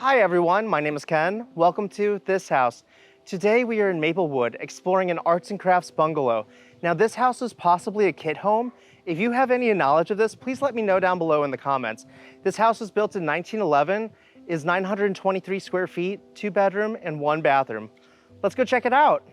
Hi everyone, my name is Ken. Welcome to this house. Today we are in Maplewood exploring an arts and crafts bungalow. Now this house is possibly a kit home. If you have any knowledge of this, please let me know down below in the comments. This house was built in 1911, is 923 square feet, 2 bedroom and 1 bathroom. Let's go check it out.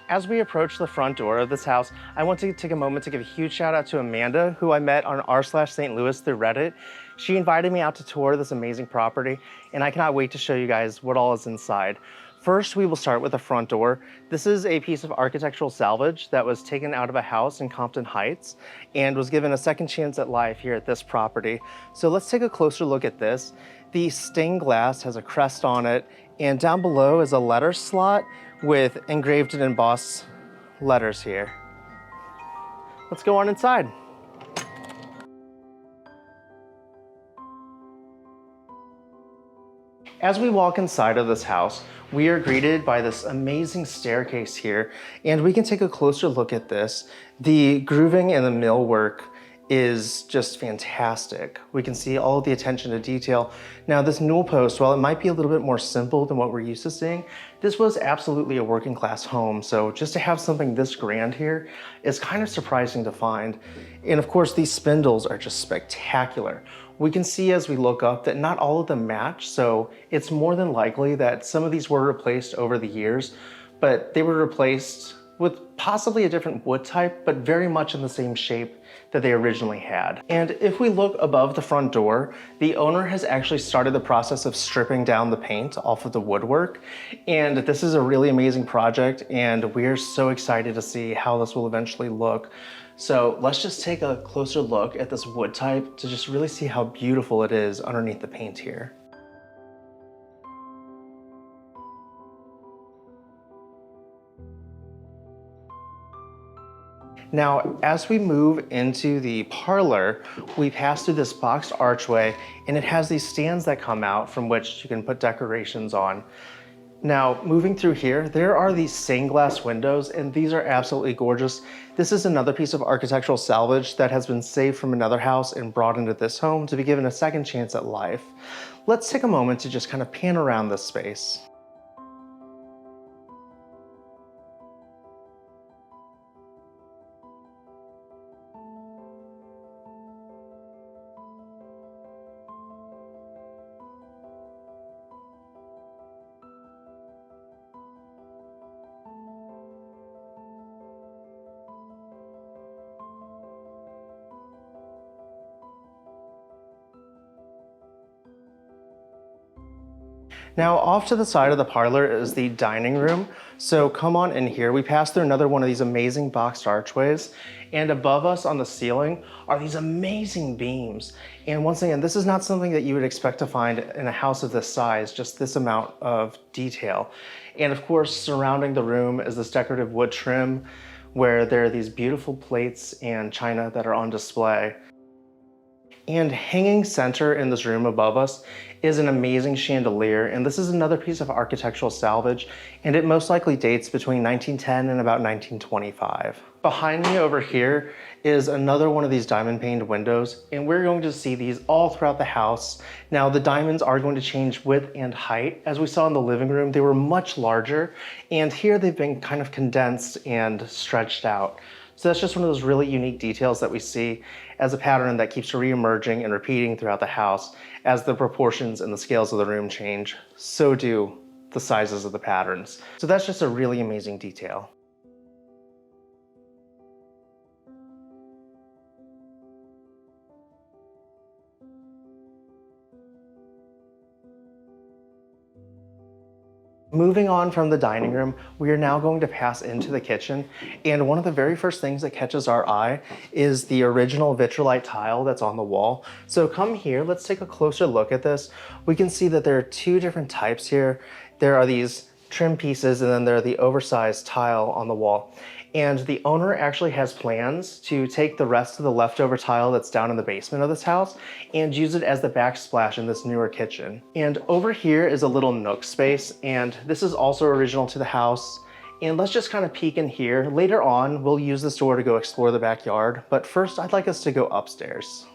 As we approach the front door of this house, I want to take a moment to give a huge shout out to Amanda, who I met on r/St. Louis through Reddit. She invited me out to tour this amazing property, and I cannot wait to show you guys what all is inside. First, we will start with the front door. This is a piece of architectural salvage that was taken out of a house in Compton Heights and was given a second chance at life here at this property. So let's take a closer look at this. The stained glass has a crest on it, and down below is a letter slot with engraved and embossed letters here. Let's go on inside. As we walk inside of this house, we are greeted by this amazing staircase here, and we can take a closer look at this. The grooving and the millwork is just fantastic. We can see all of the attention to detail. Now this newel post, while it might be a little bit more simple than what we're used to seeing, this was absolutely a working class home. So just to have something this grand here is kind of surprising to find. And of course, these spindles are just spectacular. We can see as we look up that not all of them match. So it's more than likely that some of these were replaced over the years, but they were replaced with possibly a different wood type, but very much in the same shape that they originally had. And if we look above the front door, the owner has actually started the process of stripping down the paint off of the woodwork. And this is a really amazing project, and we're so excited to see how this will eventually look. So let's just take a closer look at this wood type to just really see how beautiful it is underneath the paint here. Now, as we move into the parlor, we pass through this boxed archway, and it has these stands that come out from which you can put decorations on. Now, moving through here, there are these stained glass windows, and these are absolutely gorgeous. This is another piece of architectural salvage that has been saved from another house and brought into this home to be given a second chance at life. Let's take a moment to just kind of pan around this space. Now off to the side of the parlor is the dining room. So come on in here. We pass through another one of these amazing boxed archways, and above us on the ceiling are these amazing beams. And once again, this is not something that you would expect to find in a house of this size, just this amount of detail. And of course, surrounding the room is this decorative wood trim where there are these beautiful plates and china that are on display. And hanging center in this room above us is an amazing chandelier, and this is another piece of architectural salvage, and it most likely dates between 1910 and about 1925. Behind me over here is another one of these diamond paned windows, and we're going to see these all throughout the house. Now the diamonds are going to change width and height. As we saw in the living room, they were much larger, and here they've been kind of condensed and stretched out. So that's just one of those really unique details that we see as a pattern that keeps re-emerging and repeating throughout the house. As the proportions and the scales of the room change, so do the sizes of the patterns. So that's just a really amazing detail. Moving on from the dining room, we are now going to pass into the kitchen, and one of the very first things that catches our eye is the original vitrolite tile that's on the wall. So come here, let's take a closer look at this. We can see that there are two different types here. There are these trim pieces, and then there are the oversized tile on the wall. And the owner actually has plans to take the rest of the leftover tile that's down in the basement of this house and use it as the backsplash in this newer kitchen. And over here is a little nook space, and this is also original to the house. And let's just kind of peek in here. Later on, we'll use this door to go explore the backyard, but first I'd like us to go upstairs.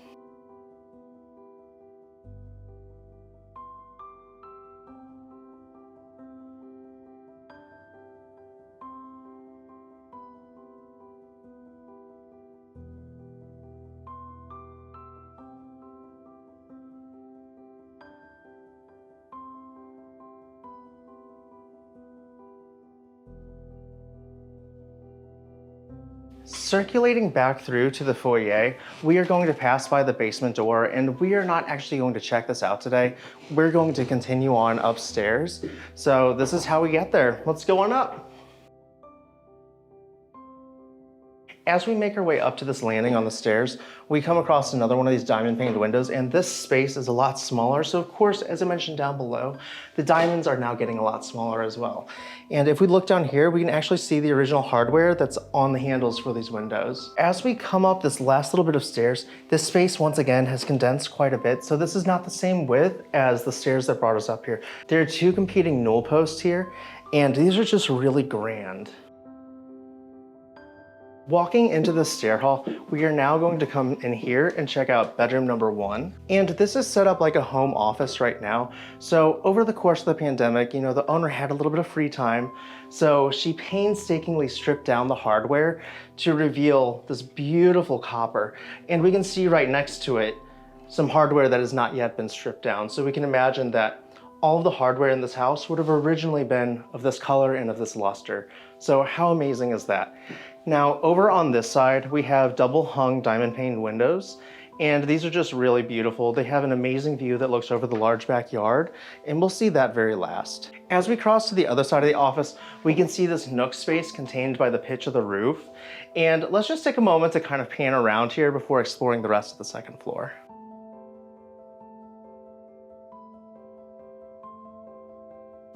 Circulating back through to the foyer, we are going to pass by the basement door, and we are not actually going to check this out today. We're going to continue on upstairs. So this is how we get there. Let's go on up. As we make our way up to this landing on the stairs, we come across another one of these diamond paned windows, and this space is a lot smaller. So of course, as I mentioned down below, the diamonds are now getting a lot smaller as well. And if we look down here, we can actually see the original hardware that's on the handles for these windows. As we come up this last little bit of stairs, this space once again has condensed quite a bit. So this is not the same width as the stairs that brought us up here. There are two competing newel posts here, and these are just really grand. Walking into the stair hall, we are now going to come in here and check out bedroom number 1. And this is set up like a home office right now. So over the course of the pandemic, the owner had a little bit of free time. So she painstakingly stripped down the hardware to reveal this beautiful copper. And we can see right next to it some hardware that has not yet been stripped down. So we can imagine that all of the hardware in this house would have originally been of this color and of this luster. So how amazing is that? Now, over on this side, we have double hung diamond paned windows, and these are just really beautiful. They have an amazing view that looks over the large backyard, and we'll see that very last. As we cross to the other side of the office, we can see this nook space contained by the pitch of the roof. And let's just take a moment to kind of pan around here before exploring the rest of the second floor.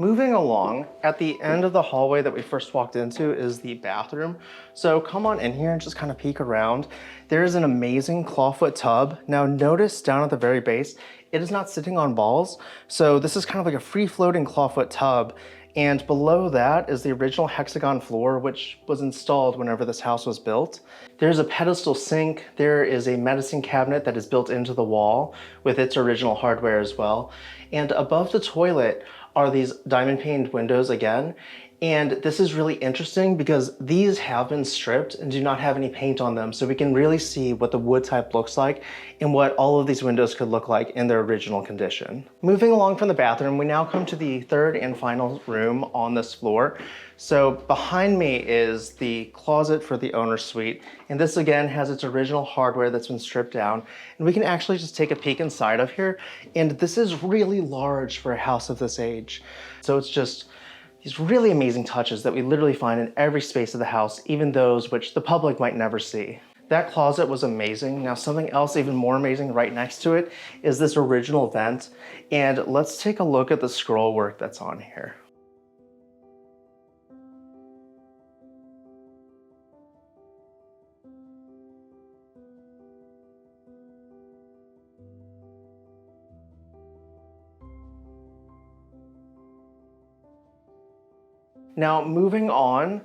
Moving along, at the end of the hallway that we first walked into is the bathroom. So come on in here and just kind of peek around. There is an amazing clawfoot tub. Now notice down at the very base, it is not sitting on balls. So this is kind of like a free-floating clawfoot tub. And below that is the original hexagon floor, which was installed whenever this house was built. There's a pedestal sink. There is a medicine cabinet that is built into the wall with its original hardware as well. And above the toilet are these diamond paned windows again. And this is really interesting because these have been stripped and do not have any paint on them. So we can really see what the wood type looks like and what all of these windows could look like in their original condition. Moving along from the bathroom, we now come to the third and final room on this floor. So behind me is the closet for the owner's suite. And this again has its original hardware that's been stripped down. And we can actually just take a peek inside of here. And this is really large for a house of this age. So it's just these really amazing touches that we literally find in every space of the house, even those which the public might never see. That closet was amazing. Now something else even more amazing right next to it is this original vent. And let's take a look at the scroll work that's on here. Now moving on,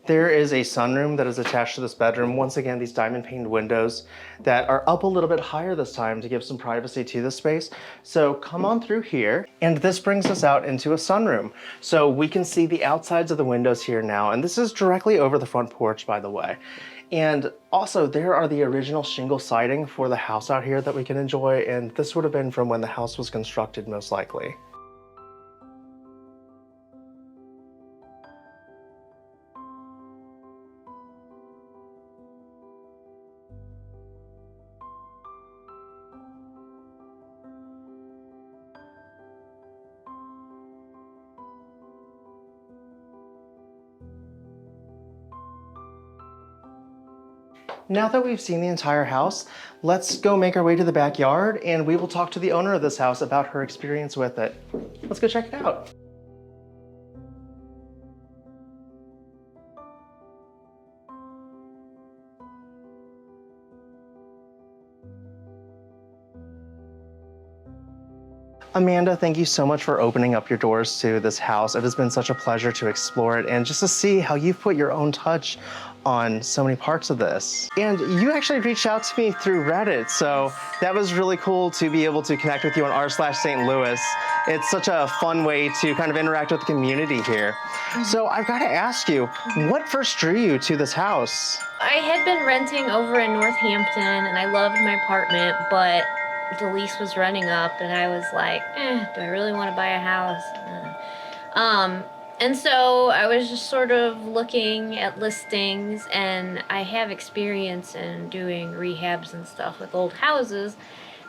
there is a sunroom that is attached to this bedroom. Once again, these diamond paned windows that are up a little bit higher this time to give some privacy to the space. So come on through here, and this brings us out into a sunroom. So we can see the outsides of the windows here now, and this is directly over the front porch, by the way. And also there are the original shingle siding for the house out here that we can enjoy, and this would have been from when the house was constructed most likely. Now that we've seen the entire house, let's go make our way to the backyard and we will talk to the owner of this house about her experience with it. Let's go check it out. Amanda, thank you so much for opening up your doors to this house. It has been such a pleasure to explore it and just to see how you've put your own touch on so many parts of this. And you actually reached out to me through Reddit, so that was really cool to be able to connect with you on r/St. Louis. It's such a fun way to kind of interact with the community here. So I've got to ask you, what first drew you to this house? I had been renting over in Northampton and I loved my apartment, but the lease was running up and I was like, do I really want to buy a house? And so I was just sort of looking at listings, and I have experience in doing rehabs and stuff with old houses,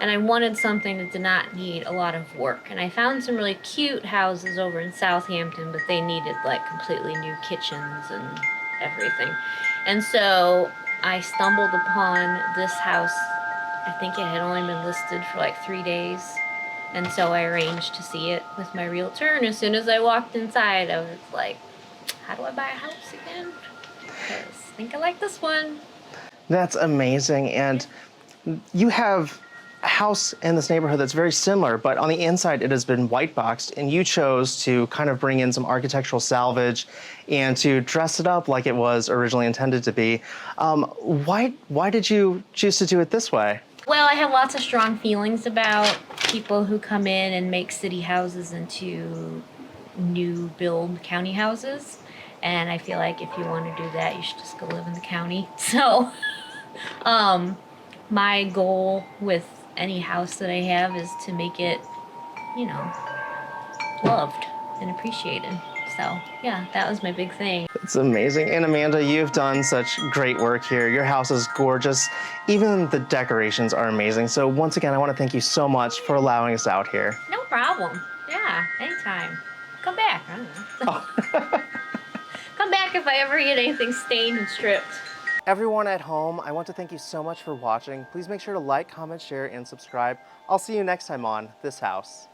and I wanted something that did not need a lot of work. And I found some really cute houses over in Southampton, but they needed like completely new kitchens and everything. And so I stumbled upon this house. I think it had only been listed for like 3 days. And so I arranged to see it with my realtor. And as soon as I walked inside, I was like, how do I buy a house again? Because I think I like this one. That's amazing. And you have a house in this neighborhood that's very similar, but on the inside it has been white boxed, and you chose to kind of bring in some architectural salvage and to dress it up like it was originally intended to be. Why did you choose to do it this way? Well, I have lots of strong feelings about people who come in and make city houses into new build county houses. And I feel like if you want to do that, you should just go live in the county. So my goal with any house that I have is to make it, loved and appreciated. So yeah, that was my big thing. It's amazing. And Amanda, you've done such great work here. Your house is gorgeous. Even the decorations are amazing. So once again, I want to thank you so much for allowing us out here. No problem. Yeah, anytime. Come back. I don't know. Oh. Come back if I ever get anything stained and stripped. Everyone at home, I want to thank you so much for watching. Please make sure to like, comment, share, and subscribe. I'll see you next time on This House.